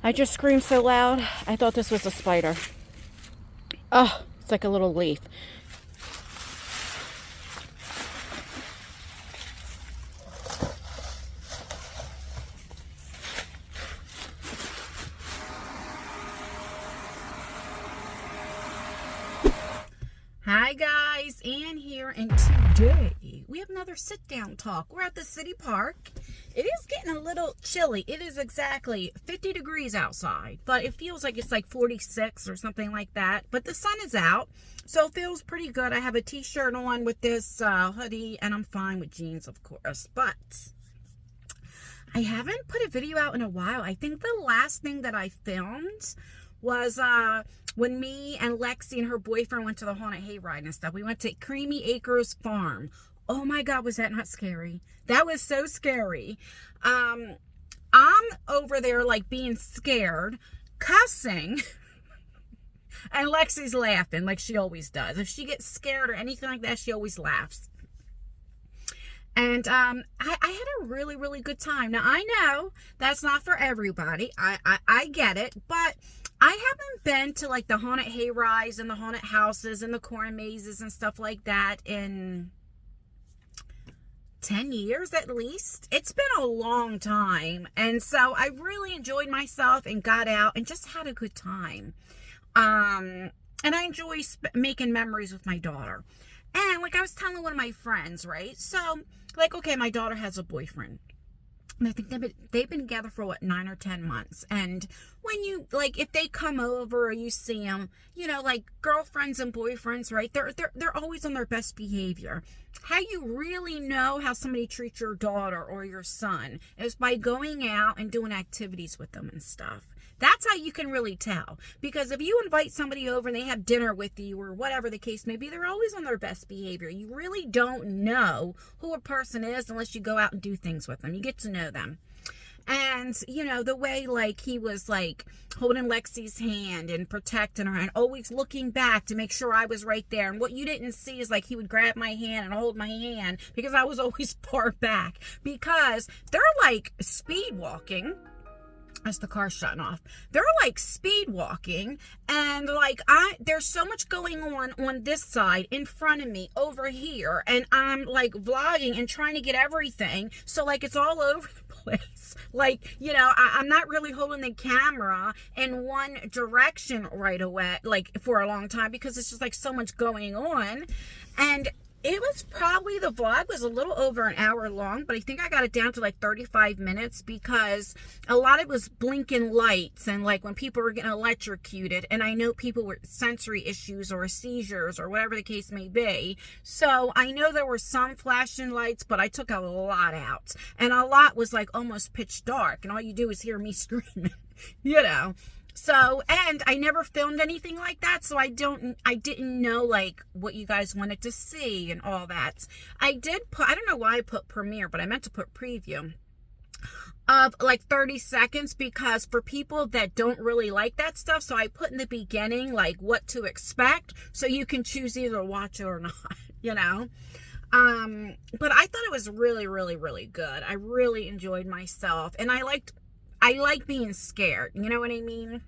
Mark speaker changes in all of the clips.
Speaker 1: I just screamed so loud, I thought this was a spider. Oh, it's like a little leaf. Hi guys, Ann here, and today we have another sit-down talk. We're at the city park. It is getting a little chilly. It is exactly 50 degrees outside, but it feels like it's like 46 or something like that. But the sun is out, so it feels pretty good. I have a t-shirt on with this hoodie, and I'm fine with jeans, of course. But I haven't put a video out in a while. I think the last thing that I filmed was when me and Lexi and her boyfriend went to the haunted hayride and stuff. We went to Creamy Acres Farm. Oh my God, was that not scary? That was so scary. I'm over there like being scared, cussing, and Lexi's laughing like she always does. If she gets scared or anything like that, she always laughs. And I had a really, really good time. Now, I know that's not for everybody. I get it, but I haven't been to like the haunted hayrides and the haunted houses and the corn mazes and stuff like that in 10 years at least. It's been a long time. And so I really enjoyed myself and got out and just had a good time. And I enjoy making memories with my daughter. And like I was telling one of my friends, right? So like, okay, my daughter has a boyfriend. And I think they've been together for what, 9 or 10 months. And when you like, if they come over or you see them, you know, like girlfriends and boyfriends, right? They're always on their best behavior. How you really know how somebody treats your daughter or your son is by going out and doing activities with them and stuff. That's how you can really tell. Because if you invite somebody over and they have dinner with you or whatever the case may be, they're always on their best behavior. You really don't know who a person is unless you go out and do things with them. You get to know them. And, you know, the way, like, he was, like, holding Lexi's hand and protecting her and always looking back to make sure I was right there. And what you didn't see is, like, he would grab my hand and hold my hand because I was always far back. Because they're, like, speed walking. That's the car shutting off. They're like speed walking, and like there's so much going on this side in front of me over here, and I'm like vlogging and trying to get everything, so like it's all over the place. Like, you know, I'm not really holding the camera in one direction right away, like for a long time, because it's just like so much going on. And it was probably, the vlog was a little over an hour long, but I think I got it down to like 35 minutes because a lot of it was blinking lights and like when people were getting electrocuted, and I know people with sensory issues or seizures or whatever the case may be. So I know there were some flashing lights, but I took a lot out, and a lot was like almost pitch dark, and all you do is hear me screaming, you know. So, and I never filmed anything like that, so I didn't know like what you guys wanted to see and all that. I did put, I don't know why I put premiere, but I meant to put preview of like 30 seconds because for people that don't really like that stuff, so I put in the beginning like what to expect, so you can choose either to watch it or not, you know. But I thought it was really, really, really good. I really enjoyed myself, and I like being scared, you know what I mean?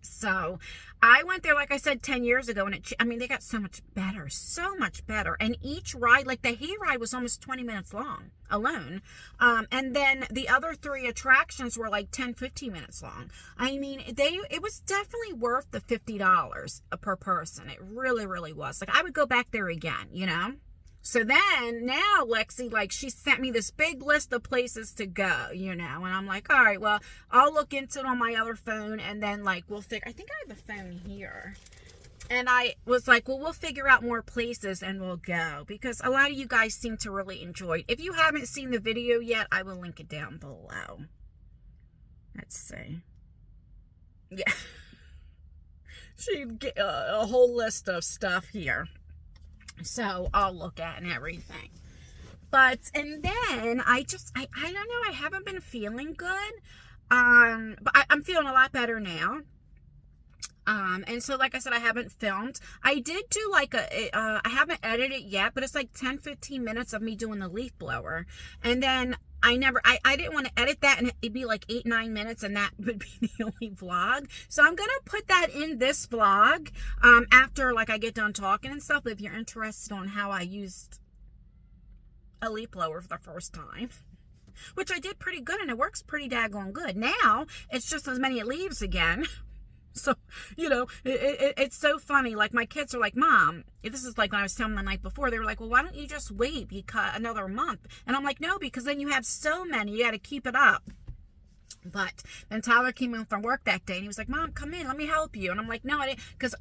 Speaker 1: So I went there, like I said, 10 years ago, and I mean, they got so much better. And each ride, like the hayride was almost 20 minutes long alone. And then the other 3 attractions were like 10, 15 minutes long. I mean, it was definitely worth the $50 per person. It really, really was. Like I would go back there again, you know? So then now Lexi, like, she sent me this big list of places to go, you know, and I'm like, all right, well, I'll look into it on my other phone, and then like we'll figure, I think I have the phone here. And I was like, well, we'll figure out more places and we'll go, because a lot of you guys seem to really enjoy it. If you haven't seen the video yet, I will link it down below. Let's see. Yeah. She'd get a whole list of stuff here. So I'll look at and everything. But, and then I don't know, I haven't been feeling good. But I'm feeling a lot better now. And so, like I said, I haven't filmed. I did do like I haven't edited it yet, but it's like 10-15 minutes of me doing the leaf blower. And then I didn't want to edit that and it'd be like 8-9 minutes and that would be the only vlog. So I'm going to put that in this vlog after like I get done talking and stuff. But if you're interested on how I used a leaf blower for the first time, which I did pretty good and it works pretty daggone good. Now it's just as many leaves again. So, you know, it's so funny. Like, my kids are like, Mom, this is like when I was telling them the night before, they were like, well, why don't you just wait another month? And I'm like, no, because then you have so many, you got to keep it up. But then Tyler came in from work that day and he was like, Mom, come in, let me help you. And I'm like, no, I didn't, because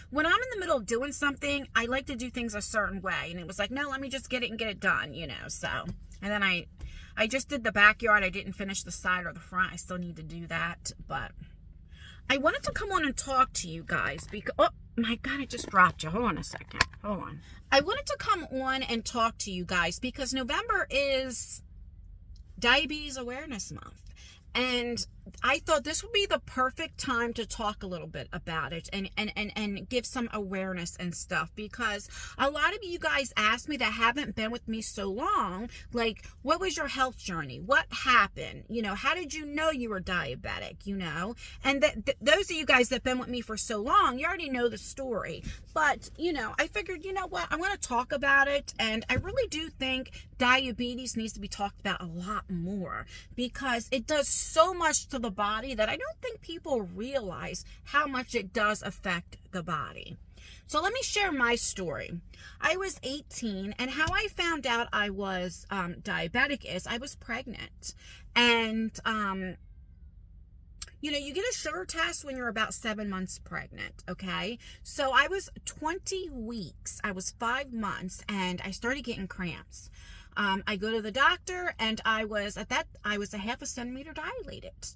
Speaker 1: when I'm in the middle of doing something, I like to do things a certain way. And it was like, no, let me just get it and get it done, you know. So, and then I just did the backyard. I didn't finish the side or the front. I still need to do that, but I wanted to come on and talk to you guys because, oh my God, it just dropped you. Hold on a second. Hold on. I wanted to come on and talk to you guys because November is Diabetes Awareness Month. And I thought this would be the perfect time to talk a little bit about it and give some awareness and stuff, because a lot of you guys ask me that haven't been with me so long, like, what was your health journey? What happened? You know, how did you know you were diabetic, you know? And those of you guys that have been with me for so long, you already know the story. But, you know, I figured, you know what, I want to talk about it. And I really do think diabetes needs to be talked about a lot more because it does so much to the body that I don't think people realize how much it does affect the body. So let me share my story. I was 18, and how I found out I was diabetic is I was pregnant. And, you know, you get a sugar test when you're about 7 months pregnant, okay? So I was 20 weeks, I was 5 months, and I started getting cramps. I go to the doctor, and I was a 1/2 centimeter dilated.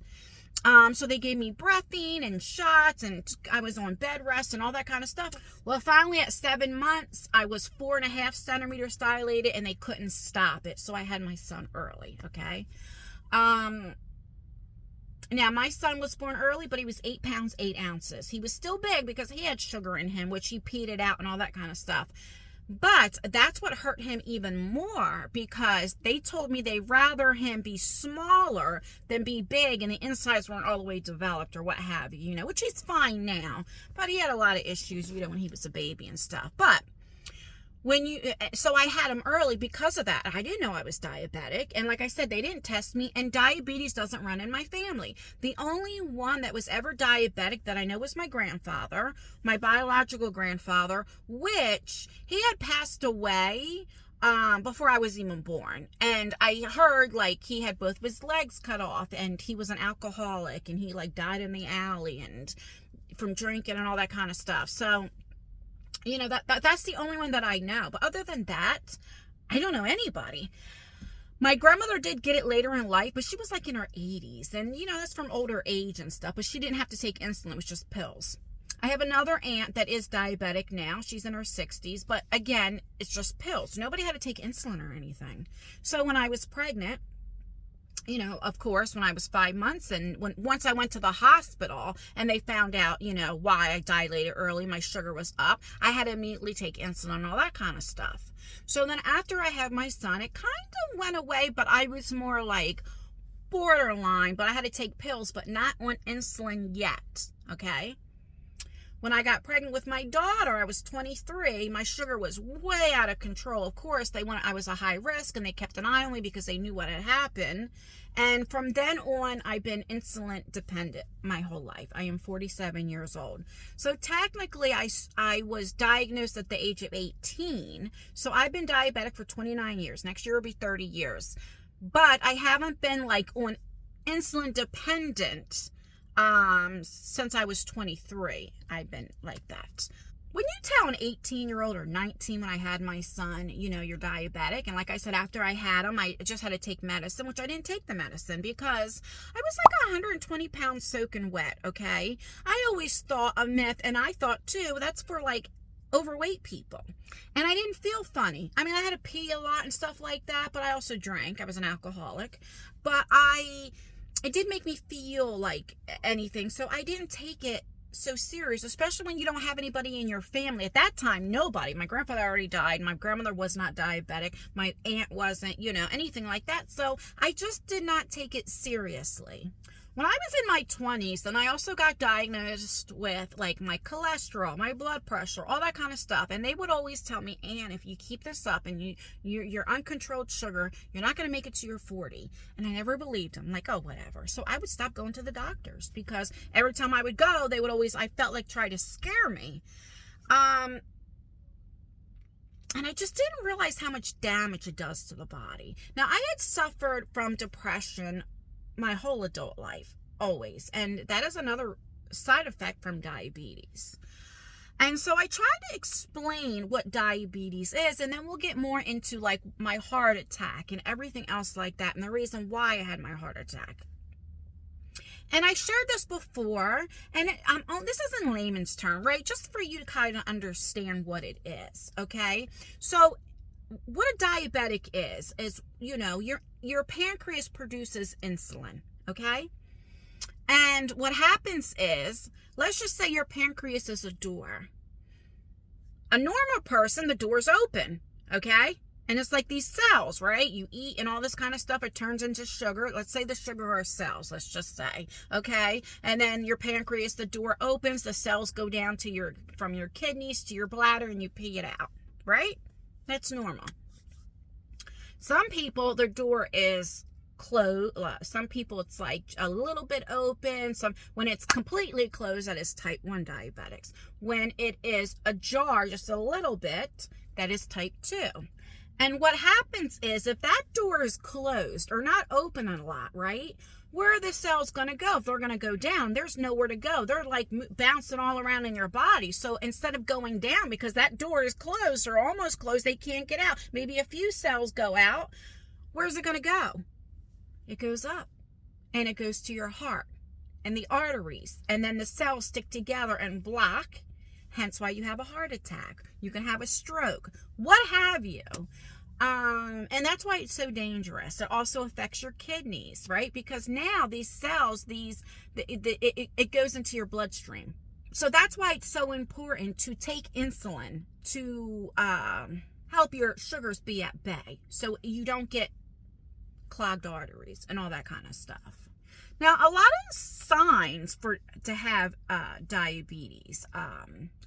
Speaker 1: So they gave me breathing and shots, and I was on bed rest and all that kind of stuff. Well, finally at 7 months, I was 4.5 centimeters dilated, and they couldn't stop it. So I had my son early, okay? Now, my son was born early, but he was 8 pounds, 8 ounces. He was still big because he had sugar in him, which he peed it out and all that kind of stuff. But that's what hurt him even more, because they told me they'd rather him be smaller than be big and the insides weren't all the way developed or what have you, you know, which he's fine now. But he had a lot of issues, you know, when he was a baby and stuff. But so I had him early because of that. I didn't know I was diabetic. And like I said, they didn't test me, and diabetes doesn't run in my family. The only one that was ever diabetic that I know was my grandfather, my biological grandfather, which he had passed away before I was even born. And I heard like he had both of his legs cut off, and he was an alcoholic, and he like died in the alley and from drinking and all that kind of stuff. So, you know, that's the only one that I know. But other than that, I don't know anybody. My grandmother did get it later in life, but she was like in her 80s. And, you know, that's from older age and stuff. But she didn't have to take insulin. It was just pills. I have another aunt that is diabetic now. She's in her 60s. But again, it's just pills. Nobody had to take insulin or anything. So when I was pregnant, you know, of course, when I was 5 months, and once I went to the hospital and they found out, you know, why I dilated early, my sugar was up, I had to immediately take insulin and all that kind of stuff. So then after I had my son, it kind of went away, but I was more like borderline, but I had to take pills, but not on insulin yet, okay? When I got pregnant with my daughter, I was 23. My sugar was way out of control. Of course, I was a high risk, and they kept an eye on me because they knew what had happened. And from then on, I've been insulin dependent my whole life. I am 47 years old. So technically, I was diagnosed at the age of 18. So I've been diabetic for 29 years. Next year will be 30 years. But I haven't been like on insulin dependent since I was 23. I've been like that. When you tell an 18-year-old or 19 when I had my son, you know, you're diabetic, and like I said, after I had him, I just had to take medicine, which I didn't take the medicine because I was like 120 pounds soaking wet, okay? I always thought a myth, and I thought too, that's for like overweight people. And I didn't feel funny. I mean, I had to pee a lot and stuff like that, but I also drank. I was an alcoholic. But it did make me feel like anything, so I didn't take it so serious, especially when you don't have anybody in your family. At that time, nobody. My grandfather already died. My grandmother was not diabetic. My aunt wasn't, anything like that. So I just did not take it seriously. When I was in my 20s, then I also got diagnosed with like my cholesterol, my blood pressure, all that kind of stuff. And they would always tell me, Ann, if you keep this up and you're uncontrolled sugar, you're not going to make it to your 40. And I never believed them. Like, oh, whatever. So I would stop going to the doctors because every time I would go, they would always, I felt like, try to scare me. And I just didn't realize how much damage it does to the body. Now, I had suffered from depression my whole adult life, always. And that is another side effect from diabetes. And so I tried to explain what diabetes is, and then we'll get more into like my heart attack and everything else like that, and the reason why I had my heart attack. And I shared this before, and this is in layman's term, right? Just for you to kind of understand what it is, okay? So what a diabetic is your pancreas produces insulin, okay? And what happens is, let's just say your pancreas is a door. A normal person, the door's open, okay? And it's like these cells, right? You eat and all this kind of stuff, it turns into sugar. Let's say the sugar are cells, let's just say, okay? And then your pancreas, the door opens, the cells go down to from your kidneys to your bladder, and you pee it out, right? That's normal. Some people, their door is closed. Some people, it's like a little bit open. When it's completely closed, that is type 1 diabetics. When it is ajar just a little bit, that is type 2. And what happens is, if that door is closed or not open a lot, right? Where are the cells going to go? If they're going to go down, there's nowhere to go. They're like bouncing all around in your body. So instead of going down, because that door is closed or almost closed, they can't get out. Maybe a few cells go out. Where's it going to go? It goes up, and it goes to your heart and the arteries. And then the cells stick together and block. Hence why you have a heart attack. You can have a stroke, what have you. And that's why it's so dangerous. It also affects your kidneys, right? Because now these cells, it goes into your bloodstream. So that's why it's so important to take insulin to help your sugars be at bay, so you don't get clogged arteries and all that kind of stuff. Now, a lot of signs to have diabetes,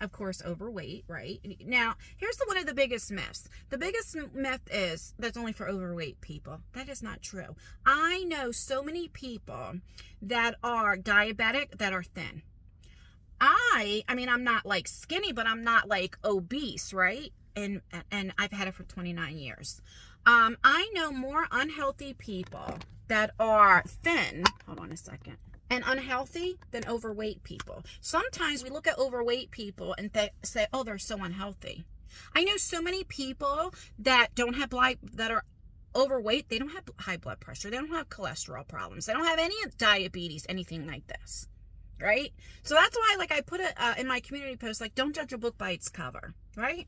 Speaker 1: of course, overweight, right? Now, here's one of the biggest myths. The biggest myth is that's only for overweight people. That is not true. I know so many people that are diabetic that are thin. I mean, I'm not like skinny, but I'm not like obese, right? And I've had it for 29 years. I know more unhealthy people that are thin, hold on a second, and unhealthy than overweight people. Sometimes we look at overweight people and say, oh, they're so unhealthy. I know so many people that that are overweight. They don't have high blood pressure. They don't have cholesterol problems. They don't have any diabetes, anything like this, right? So that's why, like, I put it in my community post, like, don't judge a book by its cover, right?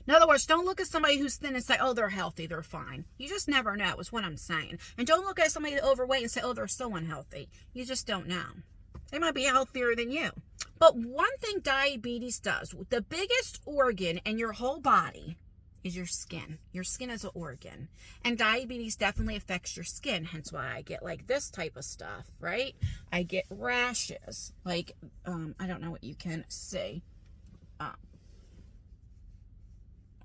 Speaker 1: In other words, don't look at somebody who's thin and say, oh, they're healthy, they're fine. You just never know, is what I'm saying. And don't look at somebody overweight and say, oh, they're so unhealthy. You just don't know. They might be healthier than you. But one thing diabetes does, the biggest organ in your whole body is your skin. Your skin is an organ. And diabetes definitely affects your skin. Hence why I get like this type of stuff, right? I get rashes. Like, I don't know what you can see.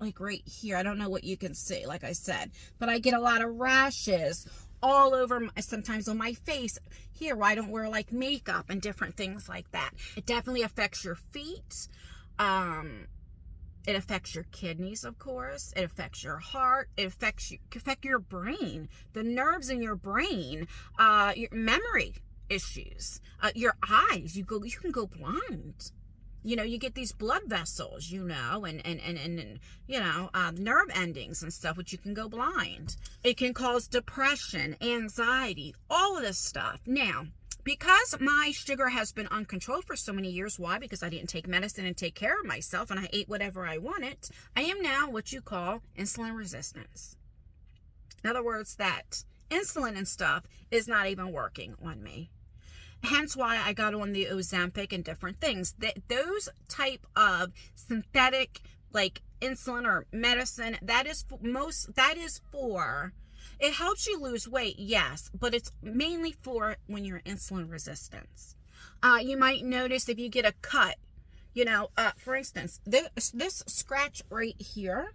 Speaker 1: Like right here, I don't know what you can see, like I said, but I get a lot of rashes all over, sometimes on my face here, where I don't wear like makeup and different things like that. It definitely affects your feet. It affects your kidneys, of course. It affects your heart. It affects your brain, the nerves in your brain, your memory issues, your eyes. You can go blind. You get these blood vessels, and nerve endings and stuff, which you can go blind. It can cause depression, anxiety, all of this stuff. Now, because my sugar has been uncontrolled for so many years, why? Because I didn't take medicine and take care of myself, and I ate whatever I wanted. I am now what you call insulin resistance. In other words, that insulin and stuff is not even working on me. Hence why I got on the Ozempic and different things. Those type of synthetic, like insulin or medicine, that is for, it helps you lose weight, yes, but it's mainly for when you're insulin resistance. You might notice if you get a cut, for instance, this scratch right here,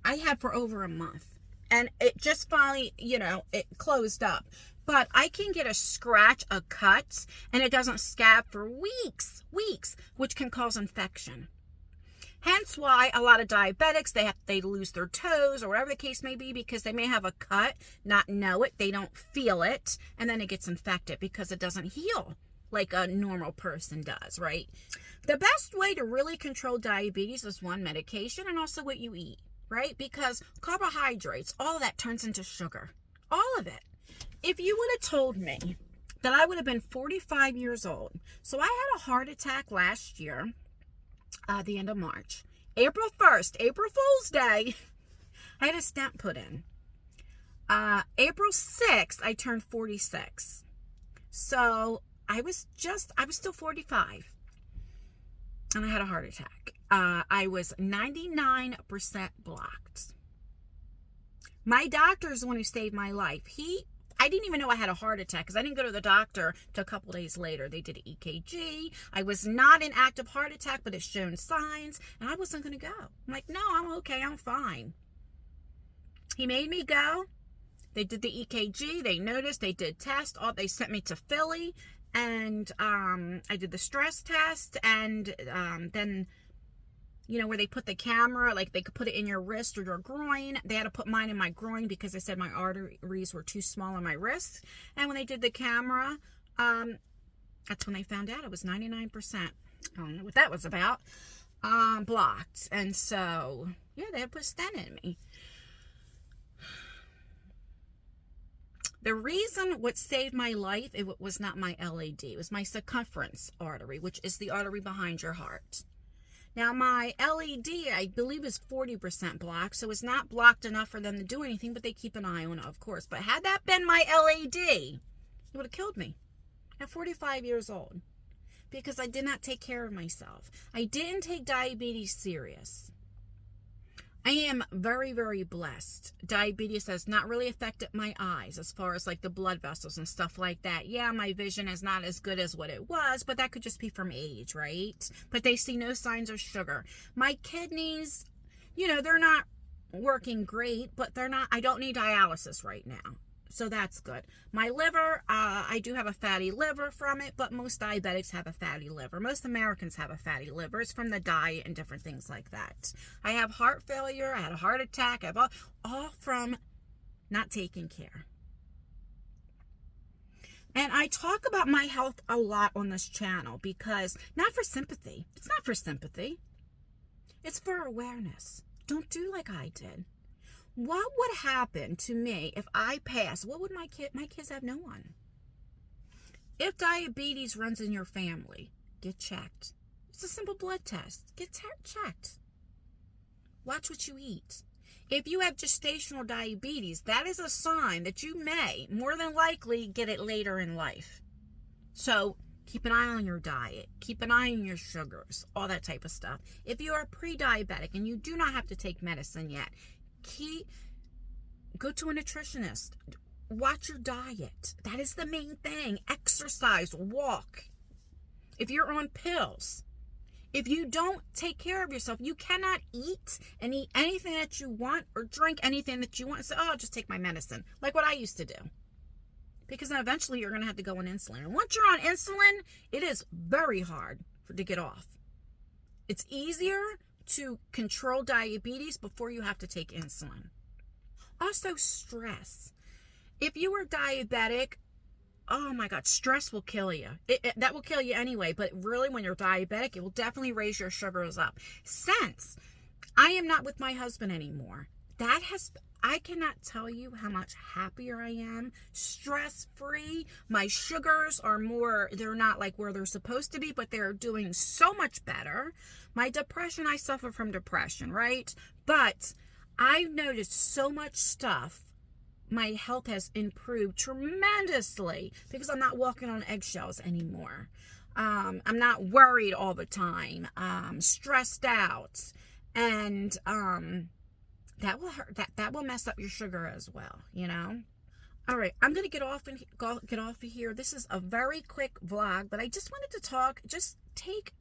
Speaker 1: I had for over a month. And it just finally, it closed up. But I can get a scratch, a cut, and it doesn't scab for weeks, which can cause infection. Hence why a lot of diabetics, they lose their toes or whatever the case may be, because they may have a cut, not know it, they don't feel it, and then it gets infected because it doesn't heal like a normal person does, right? The best way to really control diabetes is one, medication, and also what you eat, right? Because carbohydrates, all of that turns into sugar, all of it. If you would have told me that I would have been 45 years old, so I had a heart attack last year, the end of March. April 1st, April Fool's Day, I had a stent put in. April 6th, I turned 46. So I was still 45. And I had a heart attack. I was 99% blocked. My doctor is the one who saved my life. I didn't even know I had a heart attack because I didn't go to the doctor till a couple days later. They did an EKG. I was not in active heart attack, but it shown signs, and I wasn't going to go. I'm like, no, I'm okay. I'm fine. He made me go. They did the EKG. They noticed. They did tests. They sent me to Philly, and I did the stress test, and then, where they put the camera, like they could put it in your wrist or your groin. They had to put mine in my groin because they said my arteries were too small on my wrist. And when they did the camera, that's when they found out it was 99%. I don't know what that was about. Blocked. And so, yeah, they had to put a stent in me. The reason what saved my life, it was not my LAD. It was my circumference artery, which is the artery behind your heart. Now, my LAD, I believe, is 40% blocked, so it's not blocked enough for them to do anything, but they keep an eye on it, of course. But had that been my LAD, it would have killed me at 45 years old because I did not take care of myself. I didn't take diabetes serious. I am very, very blessed. Diabetes has not really affected my eyes as far as like the blood vessels and stuff like that. Yeah, my vision is not as good as what it was, but that could just be from age, right? But they see no signs of sugar. My kidneys, they're not working great, but I don't need dialysis right now. So that's good. My liver, I do have a fatty liver from it, but most diabetics have a fatty liver. Most Americans have a fatty liver. It's from the diet and different things like that. I have heart failure. I had a heart attack. I have all from not taking care. And I talk about my health a lot on this channel because not for sympathy. It's not for sympathy. It's for awareness. Don't do like I did. What would happen to me if I passed? What would my kids have no one? If diabetes runs in your family, get checked. It's a simple blood test. Get checked. Watch what you eat. If you have gestational diabetes, that is a sign that you may, more than likely, get it later in life. So keep an eye on your diet. Keep an eye on your sugars, all that type of stuff. If you are pre-diabetic and you do not have to take medicine yet, go to a nutritionist. Watch your diet. That is the main thing. Exercise, walk. If you're on pills, if you don't take care of yourself, you cannot eat and eat anything that you want or drink anything that you want and say, I'll just take my medicine, like what I used to do. Because then eventually you're going to have to go on insulin. And once you're on insulin, it is very hard to get off. It's easier to control diabetes before you have to take insulin. Also, stress. If you are diabetic, oh my God, stress will kill you. That will kill you anyway, but really when you're diabetic, it will definitely raise your sugars up. Since I am not with my husband anymore, I cannot tell you how much happier I am, stress-free. My sugars are they're not like where they're supposed to be, but they're doing so much better. My depression, I suffer from depression, right? But I've noticed so much stuff my health has improved tremendously because I'm not walking on eggshells anymore. I'm not worried all the time, stressed out, and that will hurt. That will mess up your sugar as well, you know. All right, I'm gonna get off of here. This is a very quick vlog, but I just wanted to talk. Just take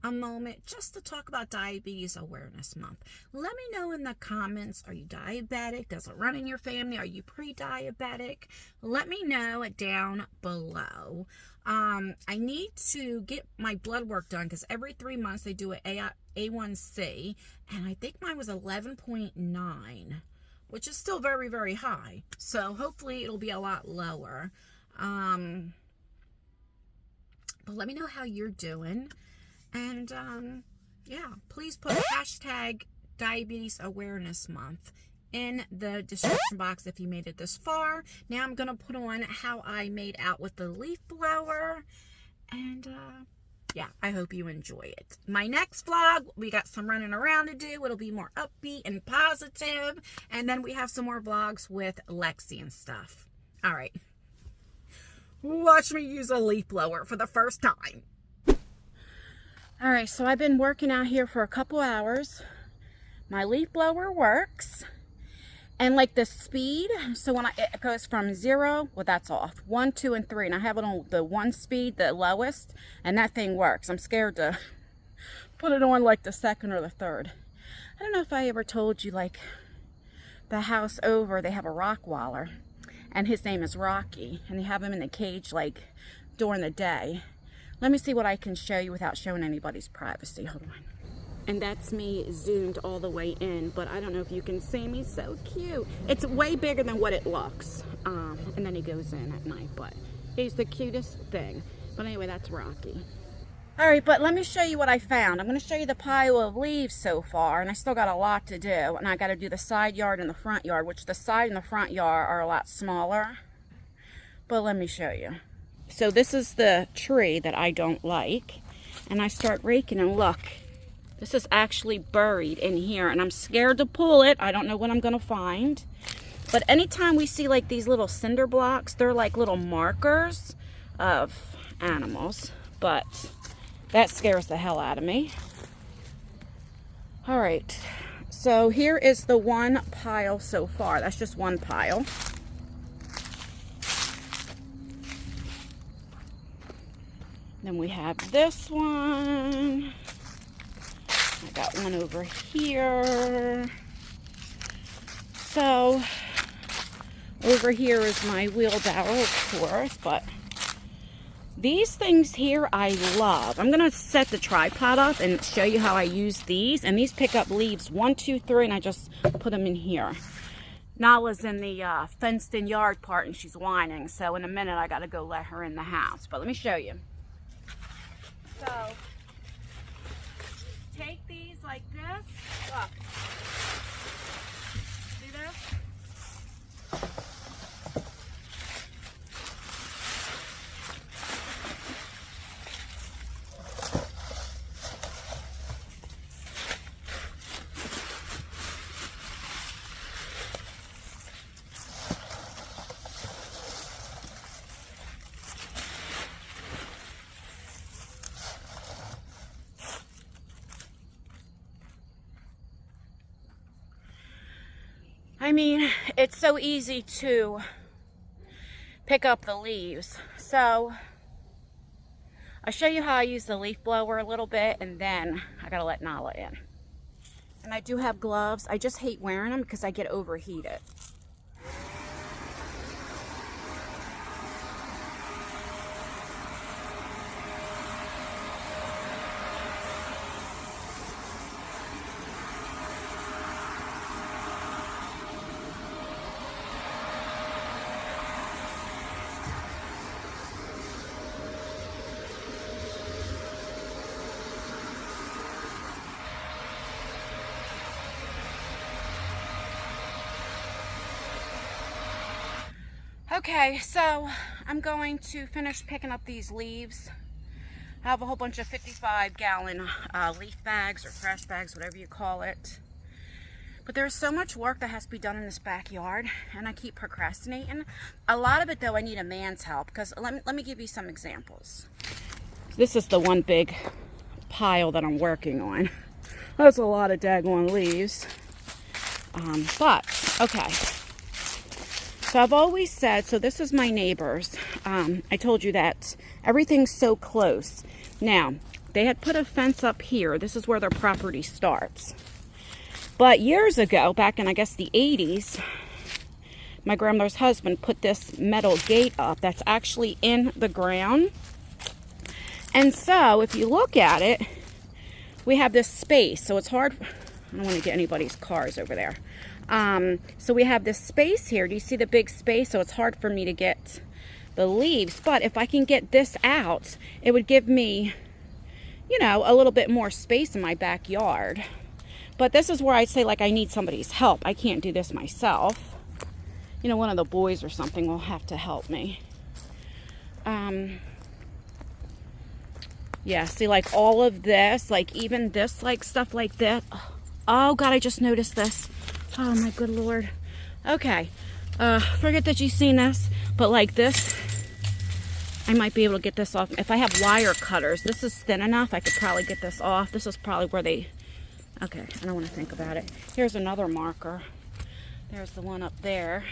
Speaker 1: a moment just to talk about Diabetes Awareness Month. Let me know in the comments, are you diabetic? Does it run in your family? Are you pre-diabetic? Let me know down below. I need to get my blood work done because every 3 months they do an A1C, and I think mine was 11.9, which is still very, very high. So hopefully it'll be a lot lower. But let me know how you're doing. And, yeah, please put hashtag Diabetes Awareness Month in the description box if you made it this far. Now I'm going to put on how I made out with the leaf blower. And, yeah, I hope you enjoy it. My next vlog, we got some running around to do. It'll be more upbeat and positive. And then we have some more vlogs with Lexi and stuff. All right. Watch me use a leaf blower for the first time. All right, so I've been working out here for a couple hours. My leaf blower works. And like the speed, so when it goes from 0, well, that's off. 1, 2, and 3. And I have it on the 1 speed, the lowest, and that thing works. I'm scared to put it on like the 2nd or the 3rd. I don't know if I ever told you, like, the house over, they have a Rottweiler, and his name is Rocky, and they have him in the cage, like, during the day. Let me see what I can show you without showing anybody's privacy. Hold on. And that's me zoomed all the way in, but I don't know if you can see me. So cute. It's way bigger than what it looks. And then he goes in at night, but he's the cutest thing. But anyway, that's Rocky. All right, but let me show you what I found. I'm going to show you the pile of leaves so far, and I still got a lot to do. And I got to do the side yard and the front yard, which the side and the front yard are a lot smaller. But let me show you. So this is the tree that I don't like, and I start raking, and look, this is actually buried in here, and I'm scared to pull it. I don't know what I'm gonna find. But anytime we see like these little cinder blocks, they're like little markers of animals, but that scares the hell out of me. All right, so here is the one pile so far. That's just one pile. Then we have this one. I got one over here. So, over here is my wheelbarrow, of course, but these things here I love. I'm going to set the tripod up and show you how I use these. And these pick up leaves 1, 2, 3, and I just put them in here. Nala's in the fenced-in yard part, and she's whining. So in a minute, I got to go let her in the house. But let me show you. So, take these like this. Look. See this? I mean, it's so easy to pick up the leaves. So, I'll show you how I use the leaf blower a little bit, and then I gotta let Nala in. And I do have gloves. I just hate wearing them because I get overheated. Okay, so I'm going to finish picking up these leaves. I have a whole bunch of 55-gallon leaf bags or trash bags, whatever you call it. But there's so much work that has to be done in this backyard, and I keep procrastinating. A lot of it, though, I need a man's help, because let me give you some examples. This is the one big pile that I'm working on. That's a lot of daggone leaves. But, okay. So I've always said, so this is my neighbors. I told you that everything's so close. Now, they had put a fence up here. This is where their property starts. But years ago, back in, I guess, the 80s, my grandmother's husband put this metal gate up that's actually in the ground. And so, if you look at it, we have this space. So it's hard. I don't want to get anybody's cars over there. So we have this space here. Do you see the big space? So it's hard for me to get the leaves. But if I can get this out, it would give me, you know, a little bit more space in my backyard. But this is where I'd say, like, I need somebody's help. I can't do this myself. You know, one of the boys or something will have to help me. Yeah, see, like, all of this, like, even this, like, stuff like this. Oh, God, I just noticed this. Oh, my good Lord. Okay. Forget that you've seen this. But, like, this, I might be able to get this off. If I have wire cutters, this is thin enough. I could probably get this off. This is probably where they... Okay, I don't want to think about it. Here's another marker. There's the one up there.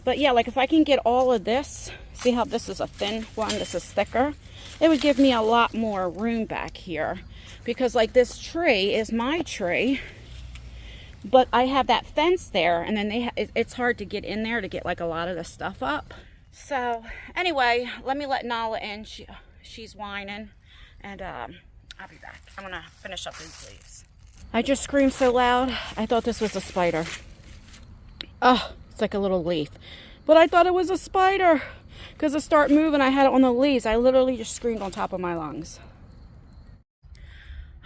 Speaker 1: But yeah, like if I can get all of this, see how this is a thin one, this is thicker? It would give me a lot more room back here. Because like this tree is my tree, but I have that fence there, and then it's hard to get in there to get like a lot of the stuff up. So anyway, let me let Nala in. She's whining, and I'll be back. I'm gonna finish up these leaves. I just screamed so loud, I thought this was a spider. Oh, it's like a little leaf. But I thought it was a spider. Because it started moving, I had it on the leaves. I literally just screamed on top of my lungs.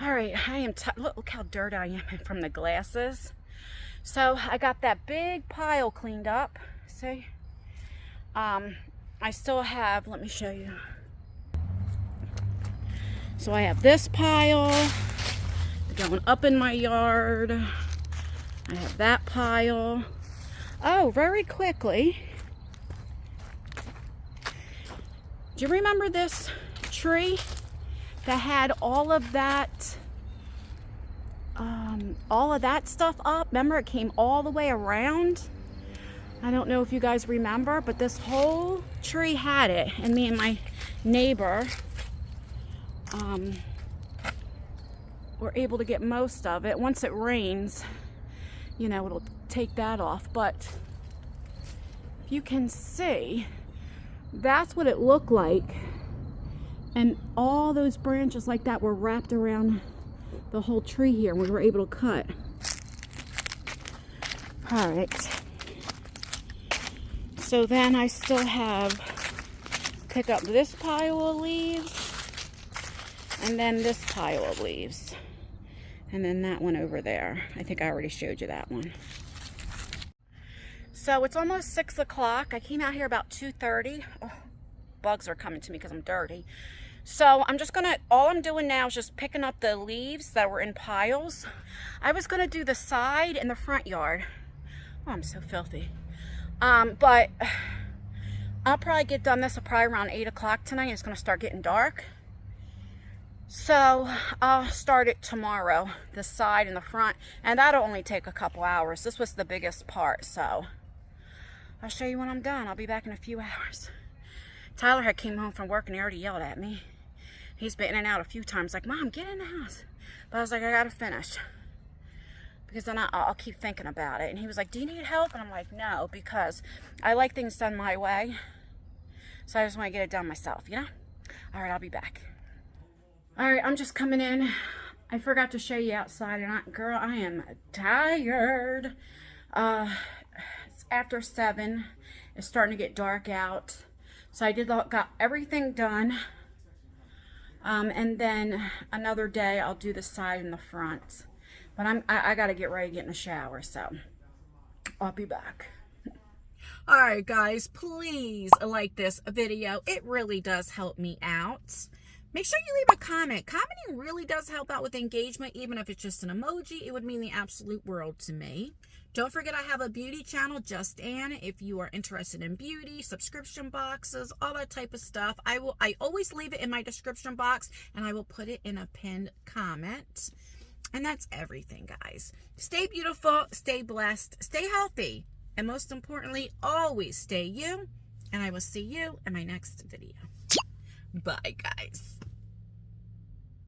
Speaker 1: Alright, I am look how dirty I am from the glasses. So, I got that big pile cleaned up. See? I still have, let me show you. So, I have this pile going up in my yard. I have that pile. Oh, very quickly. Do you remember this tree that had all of that stuff up? Remember, it came all the way around? I don't know if you guys remember, but this whole tree had it. And me and my neighbor were able to get most of it. Once it rains, you know, it'll take that off. But if you can see, that's what it looked like. And all those branches like that were wrapped around the whole tree here, and we were able to cut. All right. So then I still have pick up this pile of leaves, and then this pile of leaves. And then that one over there. I think I already showed you that one. So it's almost 6 o'clock. I came out here about 2:30. Oh, bugs are coming to me because I'm dirty. So I'm just gonna, all I'm doing now is just picking up the leaves that were in piles. I was gonna do the side and the front yard. Oh, I'm so filthy. But I'll probably get done this probably around 8 o'clock tonight. It's gonna start getting dark. So I'll start it tomorrow, the side and the front, and that'll only take a couple hours. This was the biggest part, so I'll show you when I'm done. I'll be back in a few hours. Tyler had came home from work and he already yelled at me. He's been in and out a few times, like, Mom, get in the house. But I was like, I gotta finish. Because then I'll keep thinking about it. And he was like, do you need help? And I'm like, no, because I like things done my way. So I just want to get it done myself, you know? All right, I'll be back. All right, I'm just coming in. I forgot to show you outside, and girl, I am tired. It's after 7. It's starting to get dark out. So I got everything done. And then another day I'll do the side and the front. But I got to get ready to get in the shower, so I'll be back. All right, guys, please like this video. It really does help me out. Make sure you leave a comment. Commenting really does help out with engagement, even if it's just an emoji. It would mean the absolute world to me. Don't forget I have a beauty channel, Just Ann, if you are interested in beauty, subscription boxes, all that type of stuff. I always leave it in my description box, and I will put it in a pinned comment. And that's everything, guys. Stay beautiful, stay blessed, stay healthy, and most importantly, always stay you. And I will see you in my next video. Bye, guys.